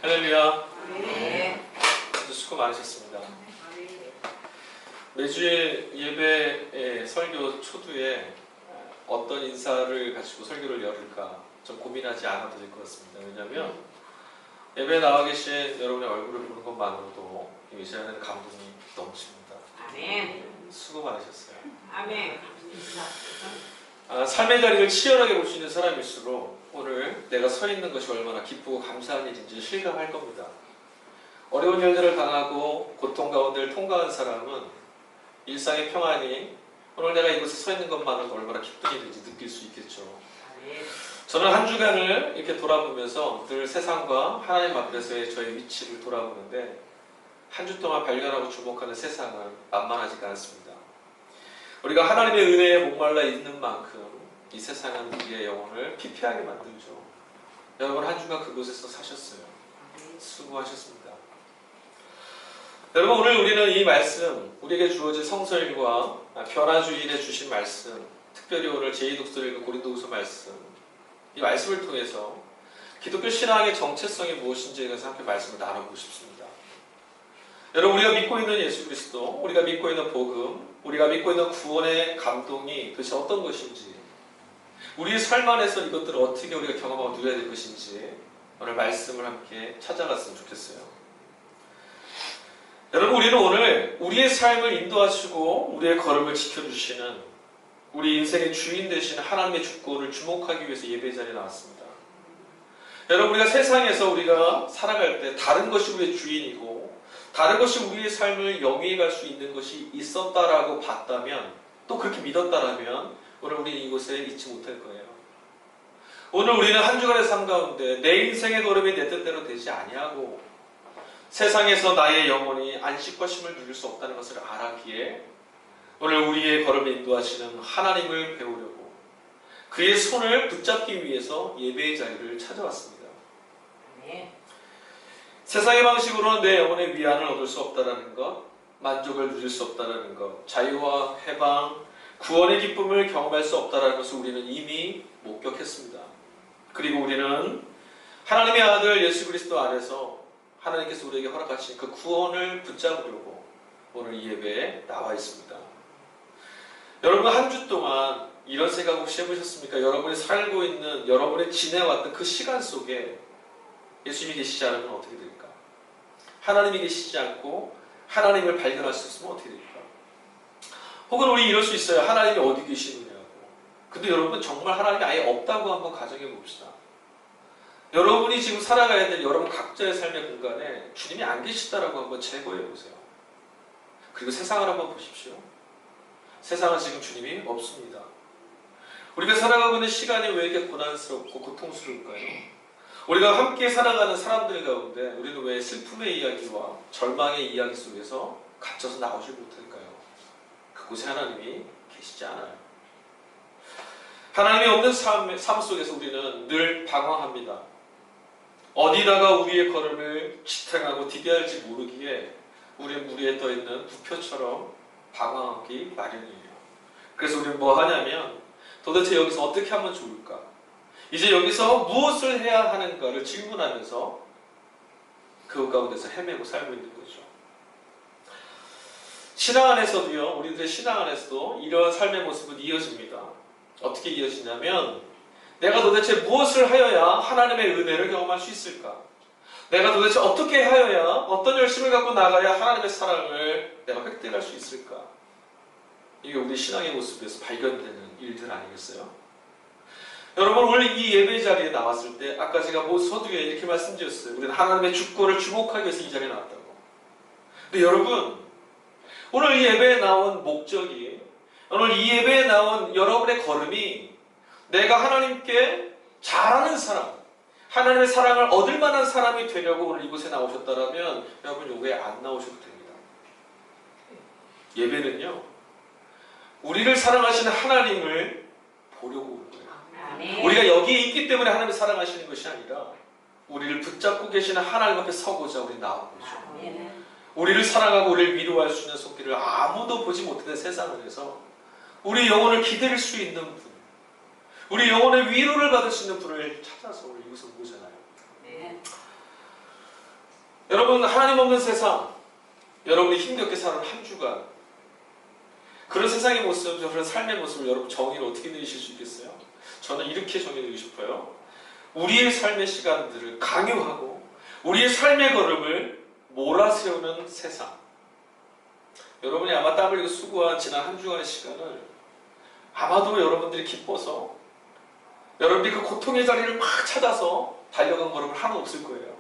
할렐루야. 네. 수고 많으셨습니다. 매주일 예배 설교 초두에 어떤 인사를 가지고 설교를 열을까 좀 고민하지 않아도 될 것 같습니다. 왜냐하면 예배에 나와 계신 여러분의 얼굴을 보는 것만으로도 이 시간에는 감동이 넘칩니다. 아멘. 수고 많으셨어요. 아멘. 삶의 자리를 치열하게 볼 수 있는 사람일수록 오늘 내가 서 있는 것이 얼마나 기쁘고 감사한 일인지 실감할 겁니다. 어려운 일들을 당하고 고통 가운데를 통과한 사람은 일상의 평안이 오늘 내가 이곳에 서 있는 것만으로도 얼마나 기쁜 일인지 느낄 수 있겠죠. 저는 한 주간을 이렇게 돌아보면서 늘 세상과 하나님 앞에서의 저의 위치를 돌아보는데 한 주 동안 발견하고 주목하는 세상은 만만하지가 않습니다. 우리가 하나님의 은혜에 목말라 있는 만큼 이 세상은 우리의 영혼을 피폐하게 만들죠. 여러분 한 주간 그곳에서 사셨어요. 수고하셨습니다. 여러분 오늘 우리는 이 말씀, 우리에게 주어진 성서일과 변화주일에 주신 말씀, 특별히 오늘 제2독서를 읽은 고린도후서 말씀, 이 말씀을 통해서 기독교 신앙의 정체성이 무엇인지에 대해서 함께 말씀을 나눠보고 싶습니다. 여러분 우리가 믿고 있는 예수 그리스도, 우리가 믿고 있는 복음, 우리가 믿고 있는 구원의 감동이 도대체 어떤 것인지, 우리의 삶 안에서 이것들을 어떻게 우리가 경험하고 누려야 될 것인지 오늘 말씀을 함께 찾아갔으면 좋겠어요. 여러분 우리는 오늘 우리의 삶을 인도하시고 우리의 걸음을 지켜주시는 우리 인생의 주인 되시는 하나님의 주권을 주목하기 위해서 예배 자리에 나왔습니다. 여러분 우리가 세상에서 우리가 살아갈 때 다른 것이 우리의 주인이고 다른 것이 우리의 삶을 영위해 갈 수 있는 것이 있었다라고 봤다면 또 그렇게 믿었다라면 오늘 우리는 이곳에 있지 못할 거예요. 오늘 우리는 한 주간의 삶 가운데 내 인생의 걸음이 내 뜻대로 되지 아니하고 세상에서 나의 영혼이 안식과 쉼을 누릴 수 없다는 것을 알았기에 오늘 우리의 걸음을 인도하시는 하나님을 배우려고 그의 손을 붙잡기 위해서 예배의 자리를 찾아왔습니다. 네. 세상의 방식으로는 내 영혼의 위안을 얻을 수 없다는 것, 만족을 누릴 수 없다는 것, 자유와 해방, 구원의 기쁨을 경험할 수 없다는 것을 우리는 이미 목격했습니다. 그리고 우리는 하나님의 아들 예수 그리스도 안에서 하나님께서 우리에게 허락하신 그 구원을 붙잡으려고 오늘 이 예배에 나와 있습니다. 여러분 한 주 동안 이런 생각 혹시 해보셨습니까? 여러분이 살고 있는, 여러분이 지내왔던 그 시간 속에 예수님이 계시지 않으면 어떻게 될까? 하나님이 계시지 않고 하나님을 발견할 수 없으면 어떻게 될까? 혹은 우리 이럴 수 있어요. 하나님이 어디 계시느냐고. 근데 여러분 정말 하나님이 아예 없다고 한번 가정해 봅시다. 여러분이 지금 살아가야 될 여러분 각자의 삶의 공간에 주님이 안 계시다라고 한번 제거해 보세요. 그리고 세상을 한번 보십시오. 세상은 지금 주님이 없습니다. 우리가 살아가고 있는 시간이 왜 이렇게 고난스럽고 고통스러울까요? 우리가 함께 살아가는 사람들 가운데 우리는 왜 슬픔의 이야기와 절망의 이야기 속에서 갇혀서 나오지 못할까요? 그곳에 하나님이 계시지 않아요. 하나님이 없는 삶 속에서 우리는 늘 방황합니다. 어디다가 우리의 걸음을 지탱하고 디뎌야 할지 모르기에 우리의 무리에 떠있는 부표처럼 방황하기 마련이에요. 그래서 우리는 뭐 하냐면 도대체 여기서 어떻게 하면 좋을까? 이제 여기서 무엇을 해야 하는가를 질문하면서 그 가운데서 헤매고 살고 있는 거죠. 신앙 안에서도요, 우리들의 신앙 안에서도 이러한 삶의 모습은 이어집니다. 어떻게 이어지냐면 내가 도대체 무엇을 하여야 하나님의 은혜를 경험할 수 있을까? 내가 도대체 어떻게 하여야 어떤 열심을 갖고 나가야 하나님의 사랑을 내가 획득할 수 있을까? 이게 우리 신앙의 모습에서 발견되는 일들 아니겠어요? 여러분 오늘 이 예배 자리에 나왔을 때 아까 제가 서두에 이렇게 말씀드렸어요. 우리는 하나님의 주권을 주목하기 위해서 이 자리에 나왔다고. 근데 여러분 오늘 이 예배에 나온 목적이, 오늘 이 예배에 나온 여러분의 걸음이 내가 하나님께 잘하는 사람, 하나님의 사랑을 얻을 만한 사람이 되려고 오늘 이곳에 나오셨다면 여러분 여기에 안 나오셔도 됩니다. 예배는요, 우리를 사랑하시는 하나님을 보려고 온 거예요. 아멘. 우리가 여기에 있기 때문에 하나님을 사랑하시는 것이 아니라 우리를 붙잡고 계시는 하나님 앞에 서고자 우리 나온 거죠. 아멘. 우리를 사랑하고 우리를 위로할 수 있는 손길을 아무도 보지 못하는 세상 안에서 우리 영혼을 기댈 수 있는 분, 우리 영혼의 위로를 받을 수 있는 분을 찾아서 우리 이곳에 온 거잖아요. 네. 여러분, 하나님 없는 세상, 여러분이 힘겹게 사는 한 주간, 그런 세상의 모습, 그런 삶의 모습을 여러분 정의를 어떻게 내리실 수 있겠어요? 저는 이렇게 정의드리고 싶어요. 우리의 삶의 시간들을 강요하고 우리의 삶의 걸음을 몰아세우는 세상. 여러분이 아마 땀 흘리고 수고한 지난 한 주간의 시간을 아마도 여러분들이 기뻐서 여러분들이 그 고통의 자리를 막 찾아서 달려간 걸음을 하나도 없을 거예요.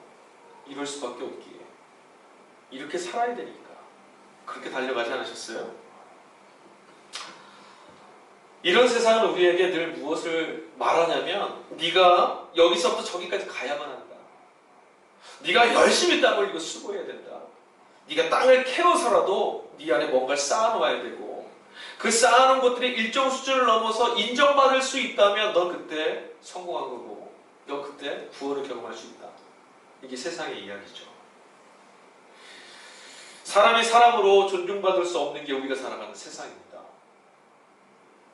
이럴 수밖에 없기에. 이렇게 살아야 되니까. 그렇게 달려가지 않으셨어요? 이런 세상은 우리에게 늘 무엇을 말하냐면 네가 여기서부터 저기까지 가야만 한다. 네가 열심히 땀 흘리고 수고해야 된다. 네가 땅을 캐어서라도 네 안에 뭔가를 쌓아놓아야 되고 그 쌓아놓은 것들이 일정 수준을 넘어서 인정받을 수 있다면 넌 그때 성공한 거고 넌 그때 구원을 경험할 수 있다. 이게 세상의 이야기죠. 사람이 사람으로 존중받을 수 없는 게 우리가 살아가는 세상입니다.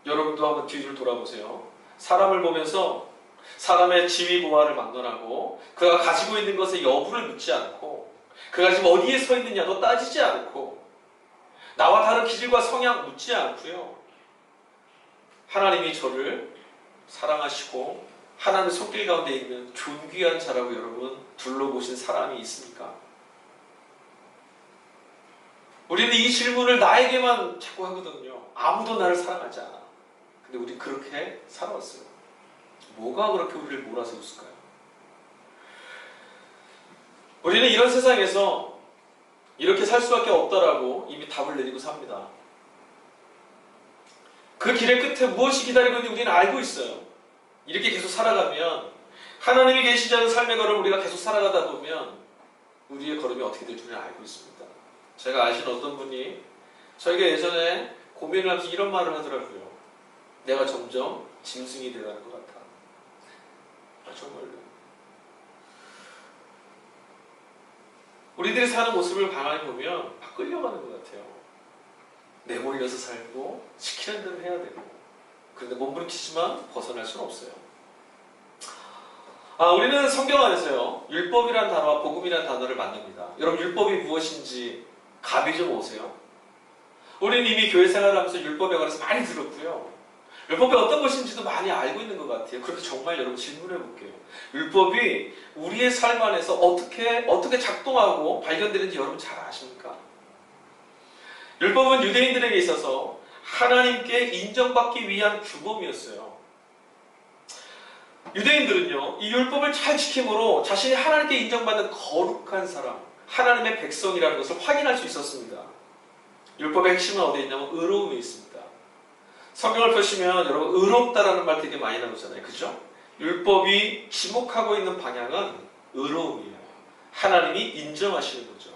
여러분도 한번 뒤를 돌아보세요. 사람을 보면서 사람의 지위 고하를 막론하고 그가 가지고 있는 것의 여부를 묻지 않고 그가 지금 어디에 서 있느냐도 따지지 않고 나와 다른 기질과 성향 묻지 않고요. 하나님이 저를 사랑하시고 하나님의 손길 가운데 있는 존귀한 자라고 여러분 둘러보신 사람이 있습니까? 우리는 이 질문을 나에게만 자꾸 하거든요. 아무도 나를 사랑하지 않아. 근데 우리 그렇게 살아왔어요. 뭐가 그렇게 우리를 몰아세웠을까요? 우리는 이런 세상에서 이렇게 살 수밖에 없다라고 이미 답을 내리고 삽니다. 그 길의 끝에 무엇이 기다리고 있는지 우리는 알고 있어요. 이렇게 계속 살아가면 하나님이 계시지 않은 삶의 걸음을 우리가 계속 살아가다 보면 우리의 걸음이 어떻게 될 줄을 알고 있습니다. 제가 아시는 어떤 분이 저에게 예전에 고민을 하면서 이런 말을 하더라고요. 내가 점점 짐승이 되어가는 것 같아. 정말로. 우리들이 사는 모습을 가만히 보면 막 끌려가는 것 같아요. 내몰려서 살고 시키는 대로 해야 되고 그런데 몸부림치지만 벗어날 수는 없어요. 우리는 성경 안에서요. 율법이라는 단어와 복음이라는 단어를 만납니다. 여러분 율법이 무엇인지 감이 좀 오세요? 우리는 이미 교회 생활을 하면서 율법에 관해서 많이 들었고요. 율법이 어떤 것인지도 많이 알고 있는 것 같아요. 그렇게 정말 여러분 질문해 볼게요. 율법이 우리의 삶 안에서 어떻게 작동하고 발견되는지 여러분 잘 아십니까? 율법은 유대인들에게 있어서 하나님께 인정받기 위한 규범이었어요. 유대인들은요, 이 율법을 잘 지킴으로 자신이 하나님께 인정받는 거룩한 사람, 하나님의 백성이라는 것을 확인할 수 있었습니다. 율법의 핵심은 어디에 있냐면 의로움에 있습니다. 성경을 펴시면 여러분 의롭다라는 말 되게 많이 나오잖아요. 그죠? 율법이 지목하고 있는 방향은 의로움이에요. 하나님이 인정하시는 거죠.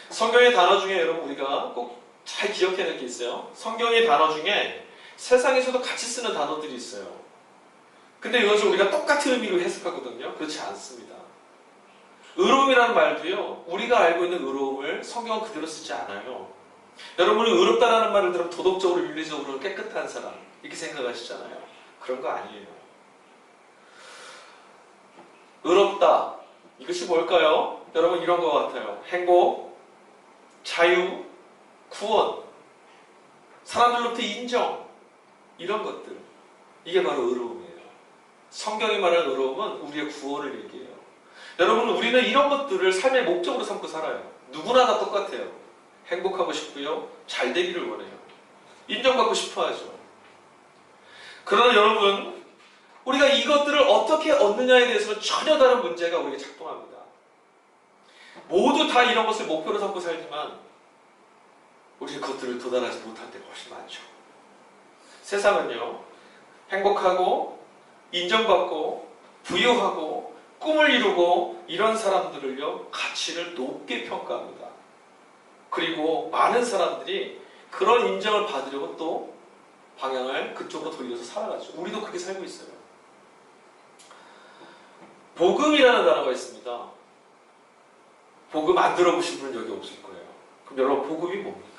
성경의 단어 중에 여러분 우리가 꼭 잘 기억해야 될 게 있어요. 성경의 단어 중에 세상에서도 같이 쓰는 단어들이 있어요. 근데 이것을 우리가 똑같은 의미로 해석하거든요. 그렇지 않습니다. 의로움이라는 말도요. 우리가 알고 있는 의로움을 성경은 그대로 쓰지 않아요. 여러분이 의롭다라는 말을 들으면 도덕적으로 윤리적으로 깨끗한 사람 이렇게 생각하시잖아요. 그런 거 아니에요. 의롭다 이것이 뭘까요? 여러분 이런 것 같아요. 행복, 자유, 구원, 사람들로부터 인정 이런 것들 이게 바로 의로움이에요. 성경이 말하는 의로움은 우리의 구원을 얘기해요. 여러분 우리는 이런 것들을 삶의 목적으로 삼고 살아요. 누구나 다 똑같아요. 행복하고 싶고요. 잘 되기를 원해요. 인정받고 싶어 하죠. 그러나 여러분 우리가 이것들을 어떻게 얻느냐에 대해서는 전혀 다른 문제가 우리에게 작동합니다. 모두 다 이런 것을 목표로 삼고 살지만 우리는 그것들을 도달하지 못할 때가 훨씬 많죠. 세상은요. 행복하고 인정받고 부유하고 꿈을 이루고 이런 사람들을요. 가치를 높게 평가합니다. 그리고 많은 사람들이 그런 인정을 받으려고 또 방향을 그쪽으로 돌려서 살아가죠. 우리도 그렇게 살고 있어요. 복음이라는 단어가 있습니다. 복음 안 들어보신 분은 여기 없을 거예요. 그럼 여러분 복음이 뭡니까?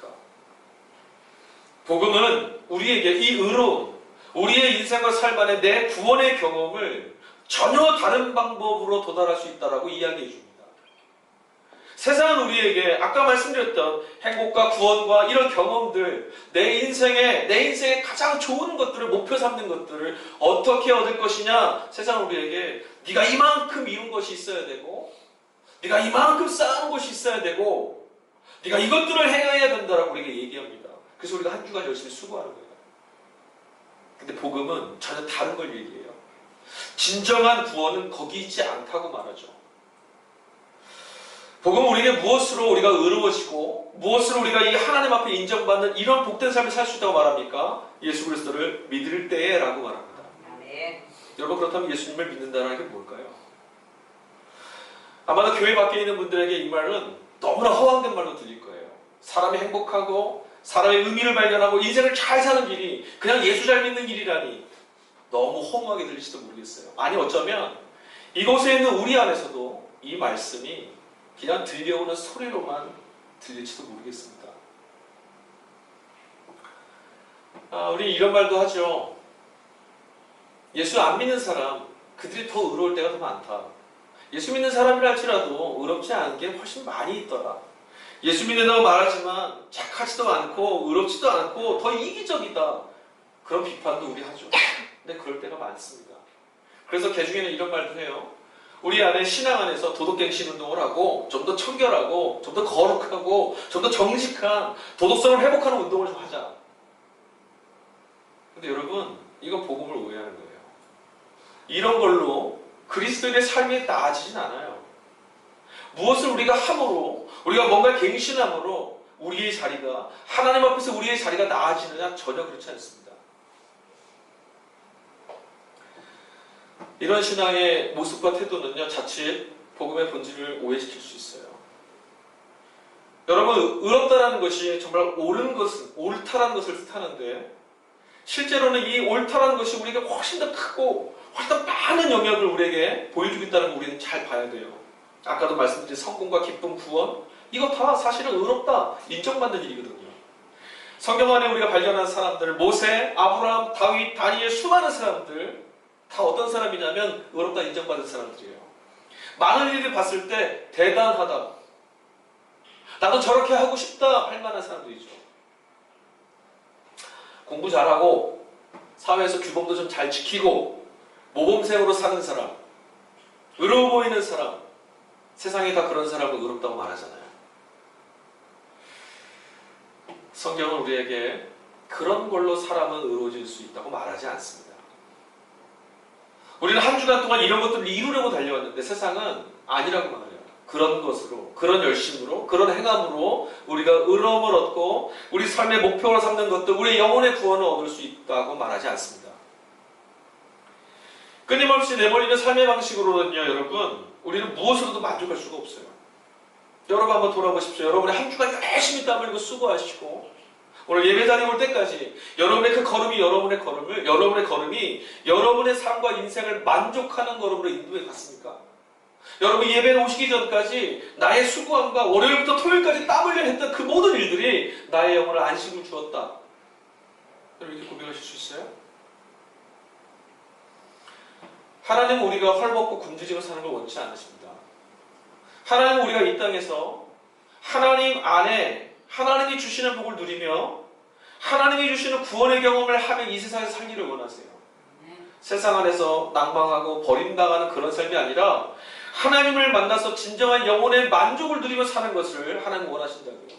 복음은 우리에게 이 의로움, 우리의 인생과 삶 안에 내 구원의 경험을 전혀 다른 방법으로 도달할 수 있다라고 이야기해 줍니다. 세상은 우리에게 아까 말씀드렸던 행복과 구원과 이런 경험들, 내 인생에 가장 좋은 것들을 목표 삼는 것들을 어떻게 얻을 것이냐. 세상은 우리에게 네가 이만큼 이룬 것이 있어야 되고, 네가 이만큼 쌓은 것이 있어야 되고, 네가 이것들을 행해야 된다라고 우리에게 얘기합니다. 그래서 우리가 한 주간 열심히 수고하는 거예요. 근데 복음은 전혀 다른 걸 얘기해요. 진정한 구원은 거기 있지 않다고 말하죠. 복음은 우리에게 무엇으로 우리가 의로워지고 무엇으로 우리가 이 하나님 앞에 인정받는 이런 복된 삶을 살 수 있다고 말합니까? 예수 그리스도를 믿을 때에 라고 말합니다. 아멘. 여러분, 그렇다면 예수님을 믿는다는 게 뭘까요? 아마도 교회 밖에 있는 분들에게 이 말은 너무나 허황된 말로 들릴 거예요. 사람이 행복하고 사람의 의미를 발견하고 인생을 잘 사는 길이 그냥 예수 잘 믿는 길이라니 너무 허무하게 들릴지도 모르겠어요. 아니, 어쩌면 이곳에 있는 우리 안에서도 이 말씀이 그냥 들려오는 소리로만 들릴지도 모르겠습니다. 우리 이런 말도 하죠. 예수 안 믿는 사람, 그들이 더 의로울 때가 더 많다. 예수 믿는 사람이라 할지라도 의롭지 않은 게 훨씬 많이 있더라. 예수 믿는다고 말하지만 착하지도 않고 의롭지도 않고 더 이기적이다. 그런 비판도 우리 하죠. 근데 그럴 때가 많습니다. 그래서 개중에는 이런 말도 해요. 우리 안에 신앙 안에서 도덕갱신 운동을 하고 좀 더 청결하고 좀 더 거룩하고 좀 더 정직한 도덕성을 회복하는 운동을 좀 하자. 근데 여러분, 이건 복음을 오해하는 거예요. 이런 걸로 그리스도인의 삶이 나아지진 않아요. 무엇을 우리가 함으로, 우리가 뭔가 갱신함으로 우리의 자리가, 하나님 앞에서 우리의 자리가 나아지느냐? 전혀 그렇지 않습니다. 이런 신앙의 모습과 태도는요, 자칫 복음의 본질을 오해시킬 수 있어요. 여러분, 의롭다라는 것이 정말 옳다라는 것을 뜻하는데, 실제로는 이 옳다라는 것이 우리에게 훨씬 더 크고 훨씬 더 많은 영역을 우리에게 보여주고 있다는 걸 우리는 잘 봐야 돼요. 아까도 말씀드린 성공과 기쁨, 구원, 이거 다 사실은 의롭다, 인정받는 일이거든요. 성경 안에 우리가 발견한 사람들, 모세, 아브라함, 다윗, 다니엘, 수많은 사람들 다 어떤 사람이냐면 의롭다 인정받은 사람들이에요. 많은 일을 봤을 때 대단하다, 나도 저렇게 하고 싶다 할 만한 사람들이죠. 공부 잘하고 사회에서 규범도 좀 잘 지키고 모범생으로 사는 사람, 의로워 보이는 사람, 세상에 다 그런 사람을 의롭다고 말하잖아요. 성경은 우리에게 그런 걸로 사람은 의로워질 수 있다고 말하지 않습니다. 우리는 한 주간 동안 이런 것들을 이루려고 달려왔는데 세상은 아니라고 말해요. 그런 것으로, 그런 열심으로, 그런 행함으로 우리가 의로움을 얻고 우리 삶의 목표로 삼는 것들, 우리의 영혼의 구원을 얻을 수 있다고 말하지 않습니다. 끊임없이 내버리는 삶의 방식으로는요, 여러분, 우리는 무엇으로도 만족할 수가 없어요. 여러분 한번 돌아보십시오. 여러분의 한 주간 열심히 땀 흘리고 수고하시고 오늘 예배 자리에 올 때까지 여러분의 그 걸음이 여러분의 삶과 인생을 만족하는 걸음으로 인도해 갔습니까? 여러분 예배에 오시기 전까지 나의 수고함과 월요일부터 토요일까지 땀 흘려 했던 그 모든 일들이 나의 영혼을 안식을 주었다. 여러분 이렇게 고백하실 수 있어요? 하나님은 우리가 헐벗고 굶주리고 사는 걸 원치 않으십니다. 하나님은 우리가 이 땅에서 하나님 안에 하나님이 주시는 복을 누리며 하나님이 주시는 구원의 경험을 하며 이 세상에서 살기를 원하세요. 세상 안에서 낭망하고 버림당하는 그런 삶이 아니라 하나님을 만나서 진정한 영혼의 만족을 누리며 사는 것을 하나님 원하신다고요.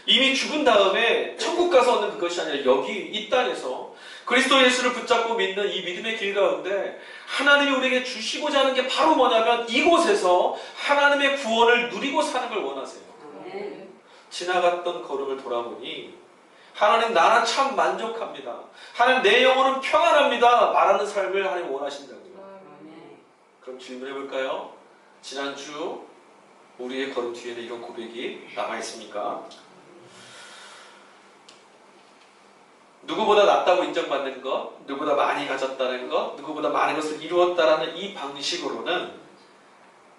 이미 죽은 다음에 천국 가서 얻는 그것이 아니라 여기 이 땅에서 그리스도 예수를 붙잡고 믿는 이 믿음의 길 가운데 하나님이 우리에게 주시고자 하는 게 바로 뭐냐면 이곳에서 하나님의 구원을 누리고 사는 걸 원하세요. 지나갔던 걸음을 돌아보니 하나님 나는 참 만족합니다. 하나님 내 영혼은 평안합니다. 말하는 삶을 하나님 원하신다고요. 그럼 질문해 볼까요? 지난주 우리의 걸음 뒤에는 이런 고백이 남아 있습니까? 누구보다 낫다고 인정받는 것, 누구보다 많이 가졌다는 것, 누구보다 많은 것을 이루었다라는 이 방식으로는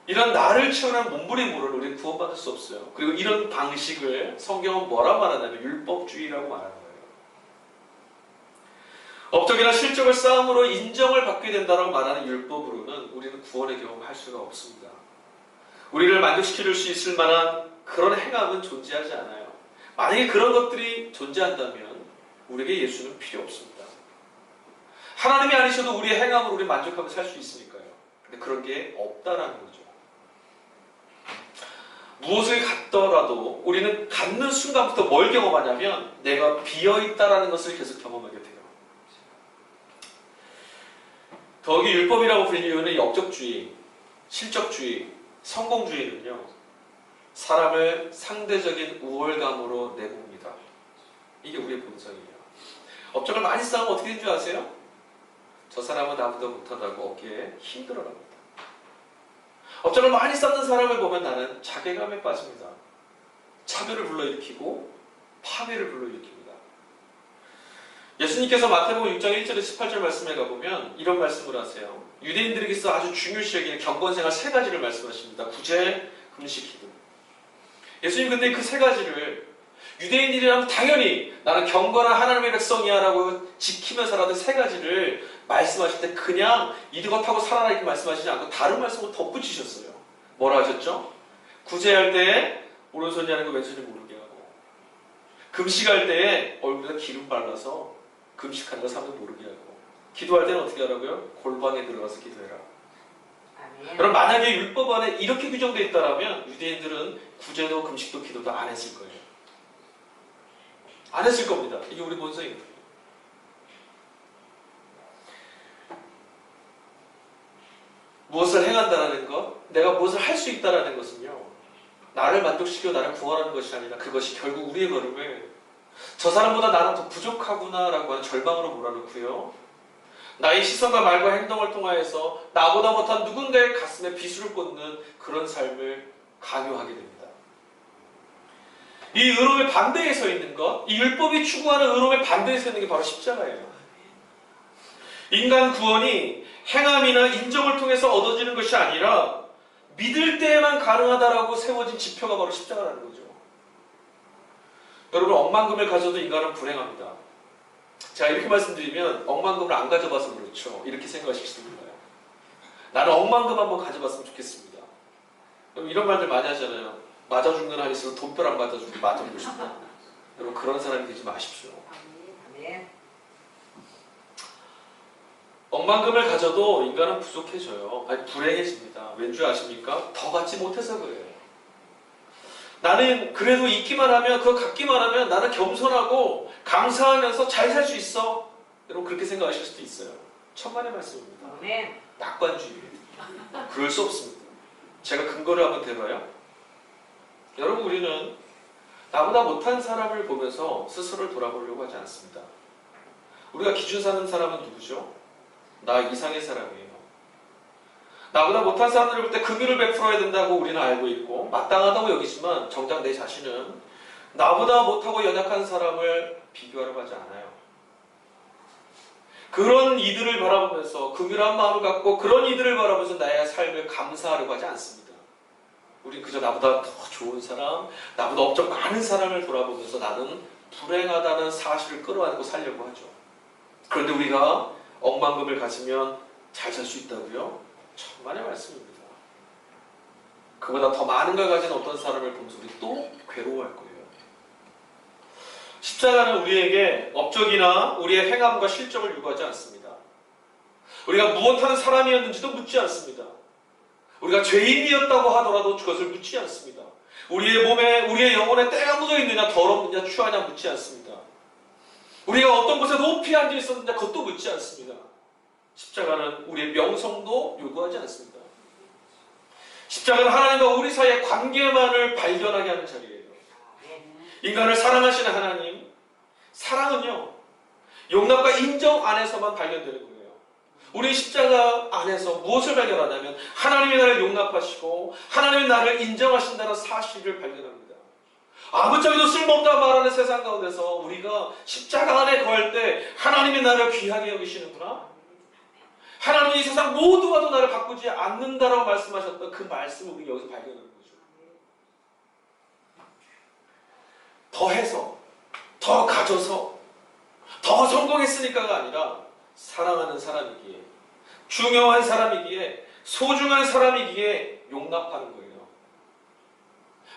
이런 나를 채우는 몸부림으로는 우리는 구원받을 수 없어요. 그리고 이런 방식을 성경은 뭐라 말하냐면 율법주의라고 말하는 거예요. 업적이나 실적을 쌓음으로 인정을 받게 된다고 말하는 율법으로는 우리는 구원의 경험을 할 수가 없습니다. 우리를 만족시킬 수 있을 만한 그런 행함은 존재하지 않아요. 만약에 그런 것들이 존재한다면 우리에게 예수는 필요 없습니다. 하나님이 아니셔도 우리의 행함으로 우리 만족하고 살 수 있으니까요. 근데 그런 게 없다라는 거죠. 무엇을 갖더라도 우리는 갖는 순간부터 뭘 경험하냐면 내가 비어있다라는 것을 계속 경험하게 돼요. 더욱이 율법이라고 불리는 이유는 역적주의, 실적주의, 성공주의는요, 사람을 상대적인 우월감으로 내봅니다. 이게 우리의 본성이에요. 업적을 많이 쌓으면 어떻게 되는 줄 아세요? 저 사람은 나보다 못하다고 어깨에 힘들어합니다. 업적을 많이 쌓는 사람을 보면 나는 자괴감에 빠집니다. 차별을 불러일으키고 파괴를 불러일으킵니다. 예수님께서 마태복음 6장 1절에서 18절 말씀에 가보면 이런 말씀을 하세요. 유대인들에게서 아주 중요시 여기는 경건생활 세 가지를 말씀하십니다. 구제, 금식, 기도. 예수님 근데 그 세 가지를 유대인들이라면 당연히 나는 경건한 하나님의 백성이야 라고 지키며 살아던 세 가지를 말씀하실 때 그냥 이것하고 살아라 이렇게 말씀하시지 않고 다른 말씀을 덧붙이셨어요. 뭐라 하셨죠? 구제할 때에 오른손이 하는 거 왼손이 모르게 하고, 금식할 때에 얼굴에다 기름 발라서 금식하는 거 사람들 모르게 하고, 기도할 때는 어떻게 하라고요? 골방에 들어가서 기도해라. 아멘. 여러분, 만약에 율법 안에 이렇게 규정되어 있다면 유대인들은 구제도 금식도 기도도 안 했을 거예요. 안 했을 겁니다. 이게 우리 본성입니다. 무엇을 행한다라는 것, 내가 무엇을 할 수 있다라는 것은요, 나를 만족시켜 나를 구원하는 것이 아니라 그것이 결국 우리의 걸음을 저 사람보다 나는 더 부족하구나라고 하는 절망으로 몰아넣고요, 나의 시선과 말과 행동을 통하여서 나보다 못한 누군가의 가슴에 비수를 꽂는 그런 삶을 강요하게 됩니다. 이 의로움의 반대에 서 있는 것, 이 율법이 추구하는 의로움의 반대에 서 있는 게 바로 십자가예요. 인간 구원이 행함이나 인정을 통해서 얻어지는 것이 아니라 믿을 때에만 가능하다라고 세워진 지표가 바로 십자가라는 거죠. 여러분, 억만금을 가져도 인간은 불행합니다. 제가 이렇게 말씀드리면 억만금을 안 가져봐서 그렇죠, 이렇게 생각하실 수도 있나요? 나는 억만금 한번 가져봤으면 좋겠습니다. 여러분, 이런 말들 많이 하잖아요. 맞아 죽는 한 있어도 돈별 안 맞아주고 맞아보고 싶다. 여러분, 그런 사람이 되지 마십시오. 아멘. 억만금을 가져도 인간은 부족해져요. 아니, 불행해집니다. 왠지 아십니까? 더 갖지 못해서 그래요. 나는 그래도 있기만 하면, 그거 갖기만 하면 나는 겸손하고 감사하면서 잘 살 수 있어. 여러분, 그렇게 생각하실 수도 있어요. 천만의 말씀입니다. 아멘. 낙관주의예요. 그럴 수 없습니다. 제가 근거를 한번 대봐요. 여러분, 우리는 나보다 못한 사람을 보면서 스스로를 돌아보려고 하지 않습니다. 우리가 기준 삼는 사람은 누구죠? 나 이상의 사람이에요. 나보다 못한 사람들을 볼 때 긍휼을 베풀어야 된다고 우리는 알고 있고 마땅하다고 여기지만 정작 내 자신은 나보다 못하고 연약한 사람을 비교하려고 하지 않아요. 그런 이들을 바라보면서 긍휼한 마음을 갖고 그런 이들을 바라보면서 나의 삶을 감사하려고 하지 않습니다. 우린 그저 나보다 더 좋은 사람, 나보다 업적 많은 사람을 돌아보면서 나는 불행하다는 사실을 끌어안고 살려고 하죠. 그런데 우리가 억만금을 가지면 잘 살 수 있다고요? 천만의 말씀입니다. 그보다 더 많은 걸 가진 어떤 사람을 보면서 우리 또 괴로워할 거예요. 십자가는 우리에게 업적이나 우리의 행함과 실적을 요구하지 않습니다. 우리가 무엇하는 사람이었는지도 묻지 않습니다. 우리가 죄인이었다고 하더라도 그것을 묻지 않습니다. 우리의 몸에, 우리의 영혼에 때가 묻어 있느냐, 더럽느냐, 추하냐 묻지 않습니다. 우리가 어떤 곳에 높이 앉아 있었느냐, 그것도 묻지 않습니다. 십자가는 우리의 명성도 요구하지 않습니다. 십자가는 하나님과 우리 사이의 관계만을 발견하게 하는 자리예요. 인간을 사랑하시는 하나님, 사랑은요, 용납과 인정 안에서만 발견되는 거예요. 우리 십자가 안에서 무엇을 발견하냐면 하나님이 나를 용납하시고 하나님이 나를 인정하신다는 사실을 발견합니다. 아무짝에도 쓸모없다 말하는 세상 가운데서 우리가 십자가 안에 거할 때 하나님이 나를 귀하게 여기시는구나, 하나님이 이 세상 모두와도 나를 바꾸지 않는다라고 말씀하셨던 그 말씀을 우리가 여기서 발견하는 거죠. 더 해서, 더 가져서, 더 성공했으니까가 아니라 사랑하는 사람이기에, 중요한 사람이기에, 소중한 사람이기에 용납하는 거예요.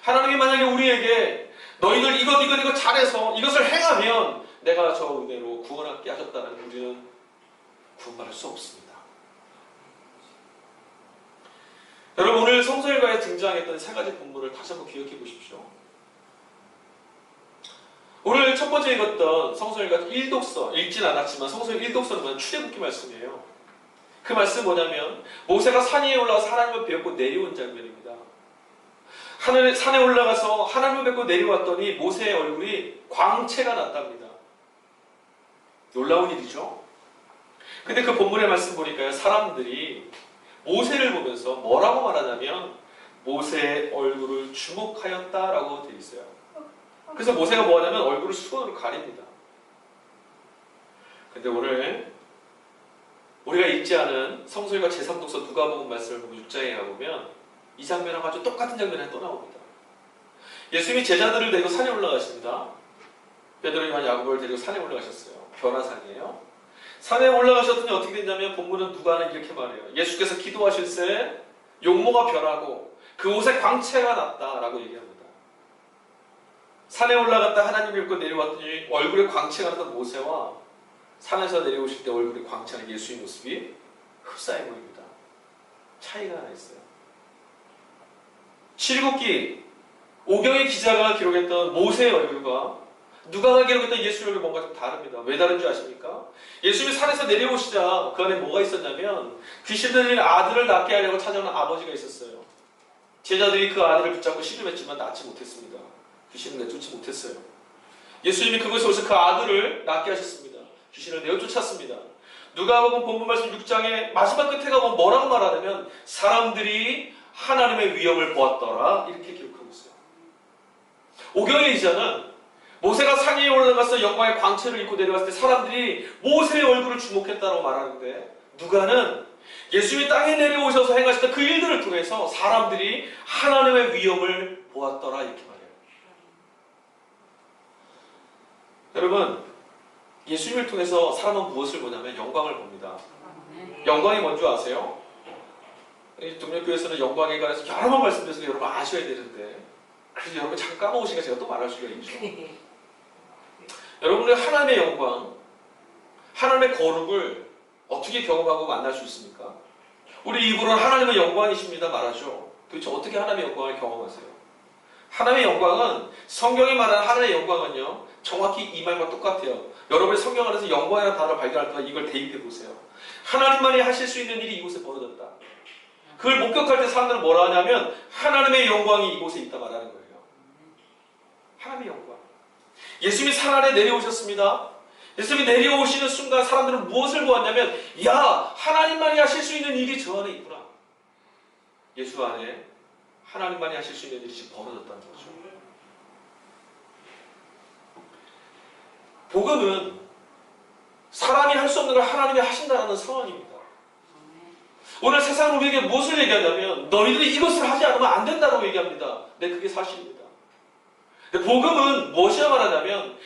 하나님이 만약에 우리에게 너희들 이것 잘해서 이것을 행하면 내가 저 은혜로 구원하게 하셨다는 우리는 구원받을 수 없습니다. 여러분 오늘 성서일가에 등장했던 세 가지 본문을 다시 한번 기억해 보십시오. 오늘 첫 번째 읽었던 성서일가 1독서, 읽진 않았지만 성서일 1독서는 뭐냐면 출애굽기 말씀이에요. 그 말씀은 뭐냐면 모세가 산 위에 올라가서 하나님을 뵙고 내려온 장면입니다. 산에 올라가서 하나님을 뵙고 내려왔더니 모세의 얼굴이 광채가 났답니다. 놀라운 일이죠. 근데 그 본문의 말씀 보니까요, 사람들이 모세를 보면서 뭐라고 말하냐면 모세의 얼굴을 주목하였다라고 되어 있어요. 그래서 모세가 뭐하냐면 얼굴을 수건으로 가립니다. 근데 오늘 우리가 읽지 않은 성서일가 제3독서 누가복음 말씀을 보면 6장에 가보면 이 장면하고 아주 똑같은 장면이 또 나옵니다. 예수님이 제자들을 데리고 산에 올라가십니다. 베드로, 요한, 야고보를 데리고 산에 올라가셨어요. 변화산이에요. 산에 올라가셨더니 어떻게 됐냐면 본문은 누가는 이렇게 말해요. 예수께서 기도하실 때 용모가 변하고 그 옷에 광채가 났다라고 얘기합니다. 산에 올라갔다 하나님을 뵙고 내려왔더니 얼굴에 광채가 났던 모세와 산에서 내려오실 때 얼굴에 광채나는 예수의 모습이 흡사해 보입니다. 차이가 하나 있어요. 출애굽기 오경의 기자가 기록했던 모세의 얼굴과 누가가 기록했던 예수의 얼굴이 뭔가 좀 다릅니다. 왜 다른지 아십니까? 예수님이 산에서 내려오시자 그 안에 뭐가 있었냐면 귀신 들린 아들을 낳게 하려고 찾아오는 아버지가 있었어요. 제자들이 그 아들을 붙잡고 씨름했지만 낳지 못했습니다. 귀신을 내쫓지 못했어요. 예수님이 그곳에 오셔서 그 아들을 낳게 하셨습니다. 귀신을 내쫓았습니다. 누가복음 본문 말씀 6장의 마지막 끝에 가보면 뭐라고 말하냐면 사람들이 하나님의 위엄을 보았더라 이렇게 기록하고 있어요. 오경의 기자는 모세가 산 위에 올라가서 영광의 광채를 입고 내려왔을 때 사람들이 모세의 얼굴을 주목했다고 말하는데 누가는 예수님이 땅에 내려오셔서 행하셨던 그 일들을 통해서 사람들이 하나님의 위엄을 보았더라 이렇게 말해요. 여러분 예수님을 통해서 사람은 무엇을 보냐면 영광을 봅니다. 영광이 뭔지 아세요? 동력교회에서는 영광에 관해서 여러 번 말씀드려서 여러분 아셔야 되는데 그래서 여러분 잠깐 까먹으시니까 제가 또 말할 수가 있죠. 여러분의 하나님의 영광, 하나님의 거룩을 어떻게 경험하고 만날 수 있습니까? 우리 입으로는 하나님의 영광이십니다 말하죠. 도대체 어떻게 하나님의 영광을 경험하세요? 하나님의 영광은 성경이 말하는 하나님의 영광은요 정확히 이 말과 똑같아요. 여러분이 성경 안에서 영광이라는 단어를 발견할 때 이걸 대입해 보세요. 하나님만이 하실 수 있는 일이 이곳에 벌어졌다. 그걸 목격할 때 사람들은 뭐라 하냐면 하나님의 영광이 이곳에 있다 말하는 거예요. 하나님의 영광. 예수님이 산 아래 내려오셨습니다. 예수님이 내려오시는 순간 사람들은 무엇을 보았냐면 야 하나님만이 하실 수 있는 일이 저 안에 있구나. 예수 안에 하나님만이 하실 수 있는 일이 지금 벌어졌다는 거죠. 복음은 사람이 할 수 없는 걸 하나님이 하신다는 상황입니다. 오늘 세상은 우리에게 무엇을 얘기하냐면 너희들이 이것을 하지 않으면 안 된다고 얘기합니다. 네, 그게 사실입니다. 복음은 무엇이라 말하냐면